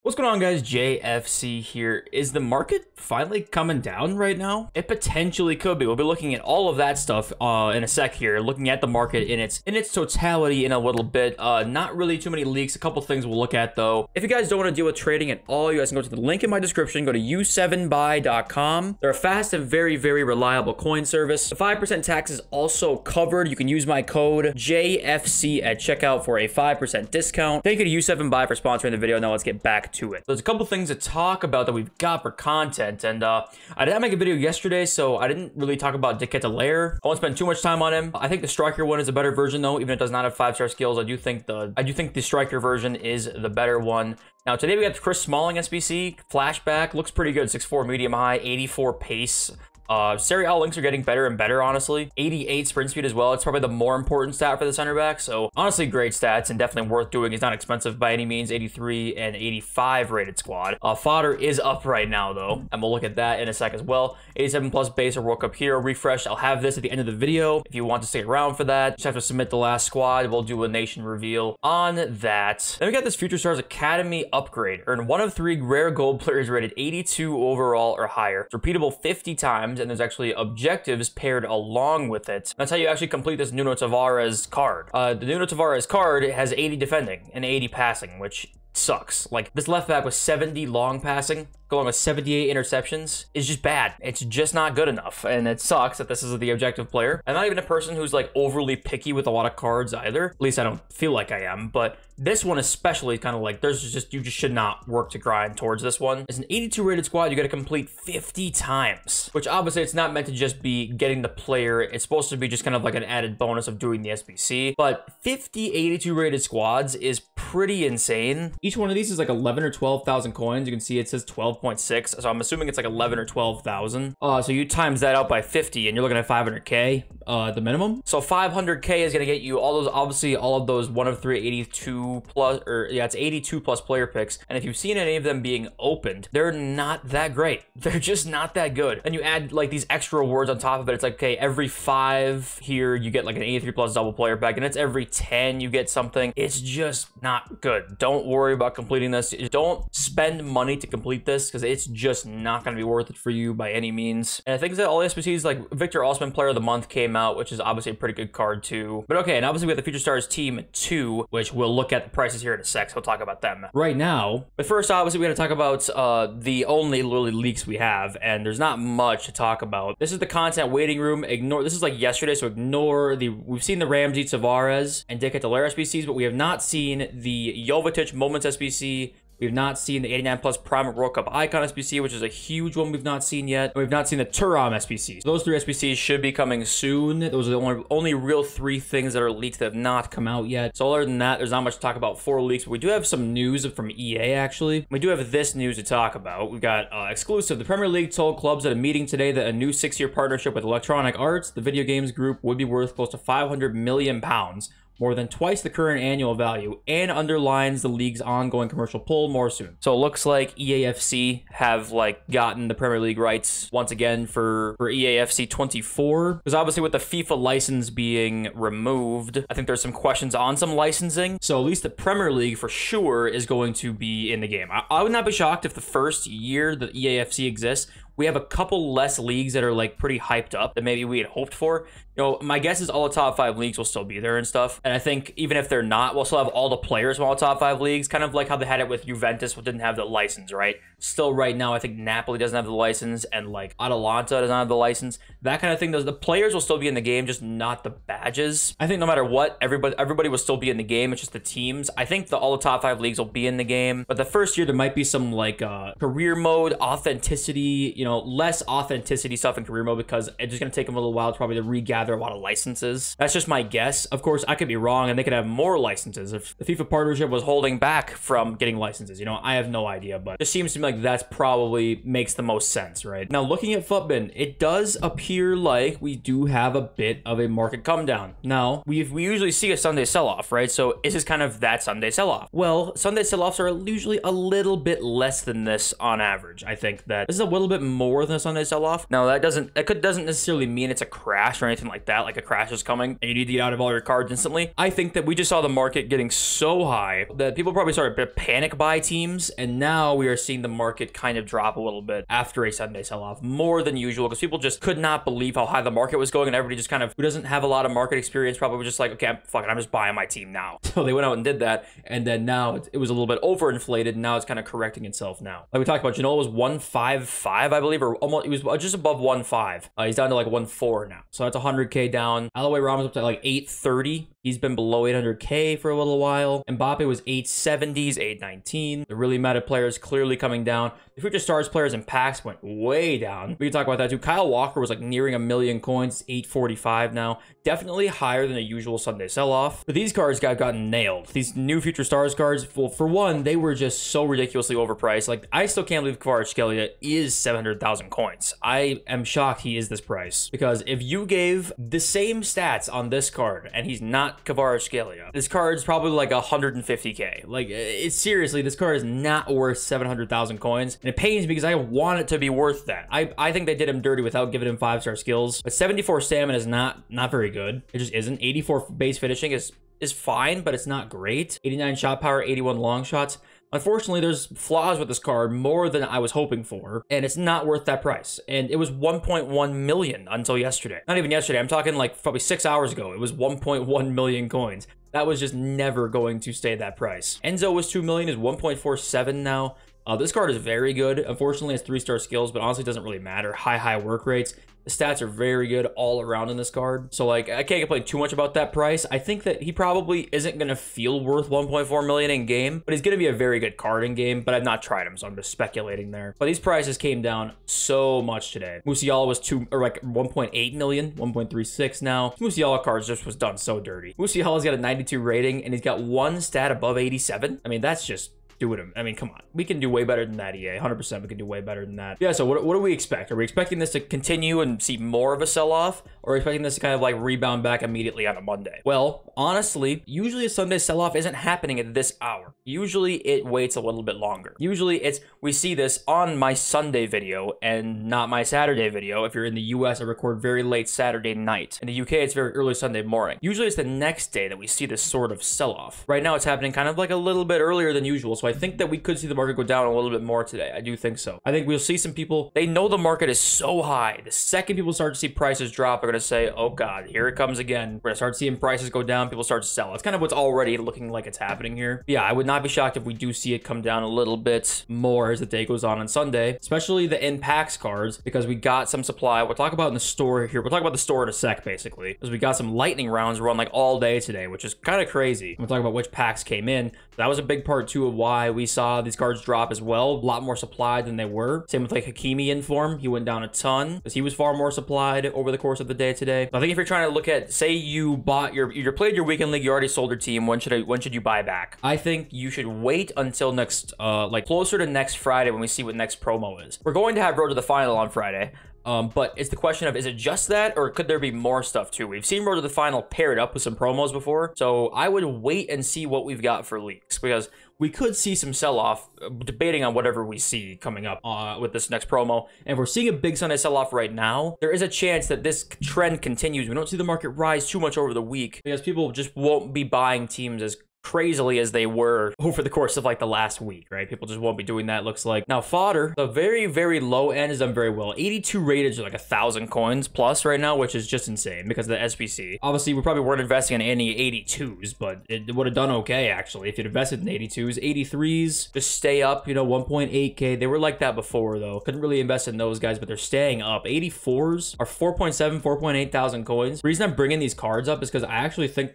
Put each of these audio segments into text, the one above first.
What's going on, guys? JFC here. Is the market finally coming down right now? It potentially could be. We'll be looking at all of that stuff in a sec here, looking at the market in its totality in a little bit. Not really too many leaks. A couple things we'll look at though. If you guys don't want to deal with trading at all, you guys can go to the link in my description. Go to u7buy.com. They're a fast and very, very reliable coin service. The 5% tax is also covered. You can use my code JFC at checkout for a 5% discount. Thank you to U7buy for sponsoring the video. Now let's get back to it. There's a couple things to talk about that we've got for content, and I didn't make a video yesterday, so I didn't really talk about Decatelaire. I won't spend too much time on him. I think the Striker one is a better version though, even if it does not have 5-star skills. I do think the Striker version is the better one. Now today we got the Chris Smalling SBC flashback. Looks pretty good. 6'4" medium high, 84 pace. Serial links are getting better and better, honestly. 88 sprint speed as well. It's probably the more important stat for the center back. So honestly, great stats and definitely worth doing. He's not expensive by any means. 83 and 85 rated squad. Fodder is up right now though, and we'll look at that in a sec as well. 87 plus base or World Cup hero refresh. I'll have this at the end of the video if you want to stick around for that. Just have to submit the last squad. We'll do a nation reveal on that. Then we got this Future Stars Academy upgrade. Earn 1 of 3 rare gold players rated 82 overall or higher. It's repeatable 50 times. And there's actually objectives paired along with it. That's how you actually complete this Nuno Tavares card. The Nuno Tavares card has 80 defending and 80 passing, which sucks. Like, this left back with 70 long passing, going with 78 interceptions, is just bad. It's just not good enough, and it sucks that this is the objective player. I'm not even a person who's like overly picky with a lot of cards either. At least I don't feel like I am, but this one especially kind of like, you just should not work to grind towards this one. It's an 82 rated squad. You got to complete 50 times, which obviously it's not meant to just be getting the player. It's supposed to be just kind of like an added bonus of doing the SBC, but 50 82 rated squads is pretty insane. Each one of these is like 11 or 12,000 coins. You can see it says 12.6, so I'm assuming it's like 11 or 12,000. So you times that out by 50 and you're looking at 500k the minimum. So 500k is going to get you all those, obviously all of those 1 of 3 82 plus, or yeah, it's 82 plus player picks. And if you've seen any of them being opened, they're not that great. They're just not that good. And you add like these extra rewards on top of it. It's like, okay, every 5 here you get like an 83 plus double player pack, and it's every 10 you get something. It's just not good. Don't worry about completing this. Don't spend money to complete this because it's just not going to be worth it for you by any means. And I think that all the SBCs, like Victor Osman Player of the Month came out, which is obviously a pretty good card too. But okay, and obviously we have the Future Stars Team 2, which we'll look at the prices here in a sec, so we'll talk about them right now. But first, obviously, we got to talk about the only literally leaks we have, and there's not much to talk about. This is the content waiting room. Ignore, this is like yesterday, so ignore we've seen the Ramsey, Tavares, and Decatelaire SBCs, but we have not seen the Jovetic Moments SBC. We've not seen the 89 plus Prime World Cup Icon SBC, which is a huge one we've not seen yet. And we've not seen the Turam SBCs. Those 3 SBCs should be coming soon. Those are the only real 3 things that are leaked that have not come out yet. So other than that, there's not much to talk about for leaks. But we do have some news from EA, actually. We do have this news to talk about. We've got exclusive. The Premier League told clubs at a meeting today that a new 6-year partnership with Electronic Arts, the video games group, would be worth close to £500 million. More than twice the current annual value, and underlines the league's ongoing commercial pull more soon. So it looks like EAFC have like gotten the Premier League rights once again for EAFC 24. Because obviously with the FIFA license being removed, I think there's some questions on some licensing. So at least the Premier League for sure is going to be in the game. I would not be shocked if the first year that EAFC exists, we have a couple less leagues that are like pretty hyped up than maybe we had hoped for. You know, my guess is all the top 5 leagues will still be there and stuff. And I think even if they're not, we'll still have all the players from all the top 5 leagues, kind of like how they had it with Juventus, who didn't have the license, right? Still right now, I think Napoli doesn't have the license, and like Atalanta doesn't have the license. That kind of thing. The players will still be in the game, just not the badges. I think no matter what, everybody will still be in the game. It's just the teams. I think all the top 5 leagues will be in the game. But the first year, there might be some like career mode, authenticity, you know, less authenticity stuff in career mode, because it's just going to take them a little while probably to regather a lot of licenses. That's just my guess. Of course, I could be wrong, and they could have more licenses if the FIFA partnership was holding back from getting licenses. You know, I have no idea, but it just seems to me like that's probably makes the most sense, right? Now, looking at FUTBin, it does appear like we do have a bit of a market come down. Now, we usually see a Sunday sell-off, right? So is this kind of that Sunday sell-off? Well, Sunday sell-offs are usually a little bit less than this on average. I think that this is a little bit more than a Sunday sell-off. Now, that doesn't necessarily mean it's a crash or anything like that, like a crash is coming and you need to get out of all your cards instantly. I think that we just saw the market getting so high that people probably started to panic buy teams, and now we are seeing the market kind of drop a little bit after a Sunday sell-off, more than usual, because people just could not believe how high the market was going, and everybody just kind of, who doesn't have a lot of market experience, probably was just like, okay, fuck it, I'm just buying my team now. So they went out and did that, and then now it was a little bit overinflated, and now it's kind of correcting itself now. Like we talked about, Ginola was 155, I believe, or almost, he was just above 1.5. He's down to like 1.4 now, so that's 100K down. Alloway Ramos up to like 830. He's been below 800K for a little while. Mbappe was 870s, 819. The really meta players clearly coming down. The future stars players and packs went way down. We can talk about that too. Kyle Walker was like nearing 1 million coins, 845 now. Definitely higher than a usual Sunday sell-off. But these cards got gotten nailed. These new future stars cards, well, for one, they were just so ridiculously overpriced. Like, I still can't believe Kvaratskhelia is 700,000 coins. I am shocked he is this price. Because if you gave the same stats on this card and he's not Kvaratskhelia, this card's probably like 150K. Like, it's seriously, this card is not worth 700,000 coins. And it pains me because I want it to be worth that. I think they did him dirty without giving him 5-star skills. But 74 stamina is not very good. It just isn't. 84 base finishing is fine, but it's not great. 89 shot power, 81 long shots. Unfortunately, there's flaws with this card more than I was hoping for, and it's not worth that price. And it was 1.1 million until yesterday. Not even yesterday. I'm talking like probably 6 hours ago. It was 1.1 million coins. That was just never going to stay that price. Enzo was 2 million, is 1.47 now. This card is very good. Unfortunately, it's 3-star skills, but honestly, it doesn't really matter. High work rates. The stats are very good all around in this card. So, like, I can't complain too much about that price. I think that he probably isn't going to feel worth 1.4 million in game, but he's going to be a very good card in game, but I've not tried him, so I'm just speculating there. But these prices came down so much today. Musiala was 1.8 million, 1.36 now. Musiala cards just was done so dirty. Musiala's got a 92 rating, and he's got one stat above 87. I mean, that's just doing him. I mean, come on. We can do way better than that, EA. 100% we can do way better than that. Yeah, so what do we expect? Are we expecting this to continue and see more of a sell-off? Or are we expecting this to kind of like rebound back immediately on a Monday? Well, honestly, usually a Sunday sell-off isn't happening at this hour. Usually it waits a little bit longer. Usually we see this on my Sunday video and not my Saturday video. If you're in the US, I record very late Saturday night. In the UK, it's very early Sunday morning. Usually it's the next day that we see this sort of sell-off. Right now, it's happening kind of like a little bit earlier than usual. So I think that we could see the market go down a little bit more today. I do think so. I think we'll see some people, they know the market is so high. The second people start to see prices drop, they're going to say, oh God, here it comes again. We're going to start seeing prices go down. People start to sell. It's kind of what's already looking like it's happening here. But yeah, I would not be shocked if we do see it come down a little bit more as the day goes on Sunday, especially the in-packs cards, because we got some supply. We'll talk about in the store here. We'll talk about the store in a sec, basically, because we got some lightning rounds run like all day today, which is kind of crazy. We'll talk about which packs came in. That was a big part too of why we saw these cards drop as well. A lot more supplied than they were. Same with like Hakimi in form. He went down a ton because he was far more supplied over the course of the day today. So I think if you're trying to look at, say you bought you played your weekend league, you already sold your team. When should you buy back? I think you should wait until next, like closer to next Friday when we see what next promo is. We're going to have Road to the Final on Friday. But it's the question of, is it just that, or could there be more stuff too? We've seen Road to the Final paired up with some promos before, so I would wait and see what we've got for leaks, because we could see some sell-off, debating on whatever we see coming up with this next promo. And if we're seeing a big Sunday sell-off right now, there is a chance that this trend continues. We don't see the market rise too much over the week, because people just won't be buying teams as crazily as they were over the course of like the last week, right? People just won't be doing that, looks like. Now, fodder, the very low end has done very well. 82 rated are like 1,000 coins plus right now, which is just insane because of the SBC. Obviously, we probably weren't investing in any 82s, but it would have done okay, actually, if you'd invested in 82s. 83s just stay up, you know, 1.8K. They were like that before, though. Couldn't really invest in those guys, but they're staying up. 84s are 4.7, 4.8 thousand coins. The reason I'm bringing these cards up is because I actually think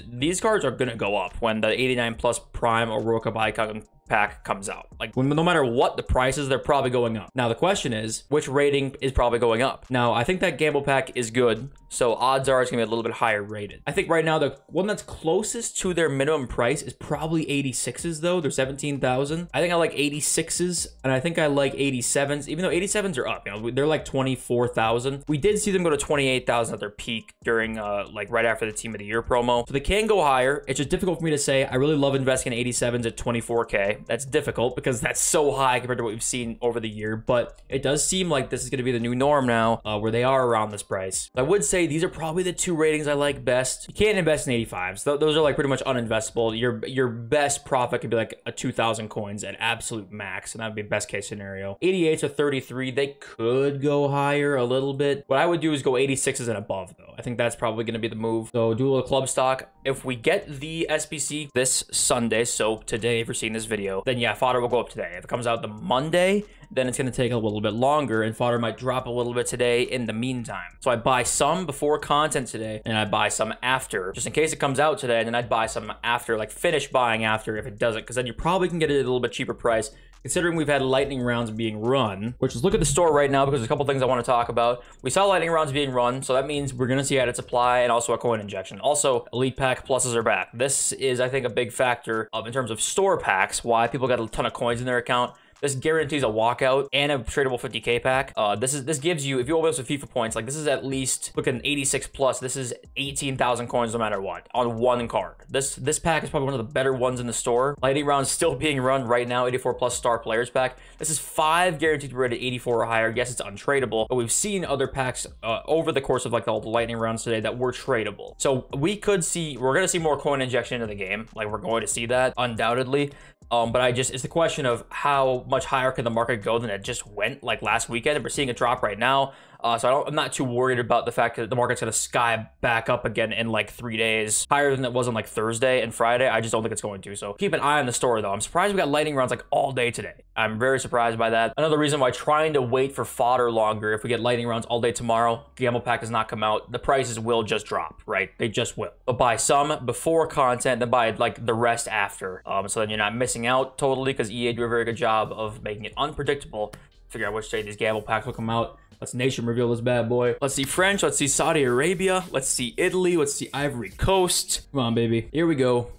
these cards are going to go up when the 89 plus prime or World Cup icon pack comes out. Like, no matter what the price is, they're probably going up. Now, the question is, which rating is probably going up? Now, I think that gamble pack is good, so odds are it's gonna be a little bit higher rated. I think right now, the one that's closest to their minimum price is probably 86s, though. They're 17,000. I think I like 86s, and I think I like 87s, even though 87s are up. You know, they're like 24,000. We did see them go to 28,000 at their peak during, like, right after the Team of the Year promo. So they can go higher. It's just difficult for me to say. I really love investing in 87s at 24K. That's difficult because that's so high compared to what we've seen over the year, but it does seem like this is going to be the new norm now, where they are around this price. I would say these are probably the two ratings I like best. You can't invest in 85s. Those are like pretty much uninvestable. Your best profit could be like a 2,000 coins at absolute max, and that would be best case scenario. 88s or 33, they could go higher a little bit. What I would do is go 86s and above, though. I think that's probably going to be the move. So do a little club stock. If we get the SBC this Sunday, so today, if you're seeing this video, then yeah, fodder will go up today. If it comes out the Monday, then it's going to take a little bit longer, and fodder might drop a little bit today in the meantime. So I buy some before content today, and I buy some after, just in case it comes out today, and then I'd buy some after, like finish buying after if it doesn't, because then you probably can get it at a little bit cheaper price, considering we've had lightning rounds being run. Which is, look at the store right now, because there's a couple things I want to talk about. We saw lightning rounds being run, so that means we're going to see added supply and also a coin injection. Also, elite pack pluses are back. This is, I think, a big factor in terms of store packs, why people got a ton of coins in their account. This guarantees a walkout and a tradable 50K pack. This gives you, if you open this with FIFA points, like this is at least, look at an 86 plus, this is 18,000 coins no matter what, on one card. This pack is probably one of the better ones in the store. Lightning round still being run right now, 84 plus star players pack. This is 5 guaranteed to be rated 84 or higher. Yes, it's untradable, but we've seen other packs over the course of like all the lightning rounds today that were tradable. So we're gonna see more coin injection into the game. Like, we're going to see that undoubtedly. But it's the question of how much higher can the market go than it just went like last weekend. And we're seeing a drop right now. So I'm not too worried about the fact that the market's going to sky back up again in like 3 days, higher than it was on like Thursday and Friday. I just don't think it's going to. So keep an eye on the store, though. I'm surprised we got lightning rounds like all day today. I'm very surprised by that. Another reason why trying to wait for fodder longer, if we get lightning rounds all day tomorrow, gamble pack does not come out, the prices will just drop, right? They just will. But buy some before content, then buy like the rest after. So then you're not missing out totally, because EA do a very good job of making it unpredictable. Figure out which day these gamble packs will come out. Let's nation reveal this bad boy. Let's see French. Let's see Saudi Arabia. Let's see Italy. Let's see Ivory Coast. Come on, baby. Here we go.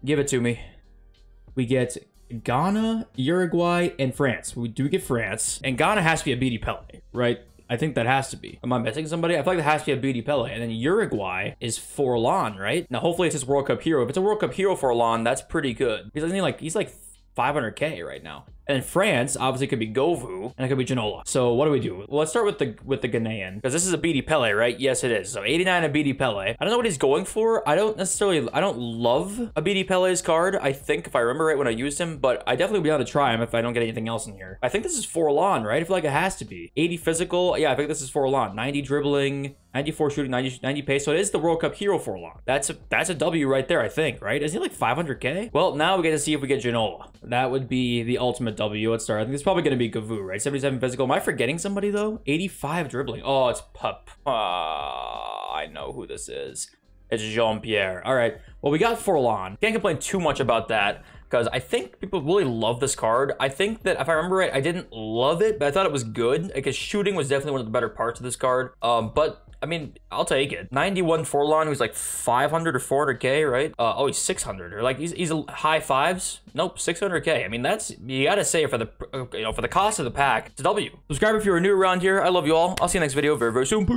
Give it to me. We get Ghana, Uruguay, and France. We do get France. And Ghana has to be a BD Pele, right? I think that has to be. Am I missing somebody? I feel like that has to be a BD Pele. And then Uruguay is Forlan, right? Now, hopefully it's his World Cup hero. If it's a World Cup hero Forlan, that's pretty good. He's like 500K right now. And France obviously could be Govu, and it could be Ginola. So what do we do? Well, let's start with the Ghanaian, because this is a BD Pele, right? Yes, it is. So 89 a BD Pele. I don't know what he's going for. I don't love a BD Pele's card, I think, if I remember right when I used him, but I definitely would be able to try him if I don't get anything else in here. I think this is Forlan, right? I feel like it has to be. 80 physical. Yeah, I think this is Forlan. 90 dribbling, 94 shooting, 90 pace. So it is the World Cup hero Forlan. That's a W right there, I think, right? Isn't he like 500K? Well, now we get to see if we get Ginola. That would be the ultimate W. Let's start. I think it's probably going to be Govu, right? 77 physical. Am I forgetting somebody, though? 85 dribbling. Oh, it's Pup. I know who this is. It's Jean-Pierre. All right. Well, we got Forlan. Can't complain too much about that, because I think people really love this card. I think that, if I remember right, I didn't love it, but I thought it was good, because shooting was definitely one of the better parts of this card. But I mean, I'll take it. 91 Forlan, who's like 500 or 400K, right? Oh, he's 600, or like he's high fives. Nope, 600K. I mean, that's, you gotta say, for the for the cost of the pack, it's a W. Subscribe if you're new around here. I love you all. I'll see you next video very, very soon. Peace.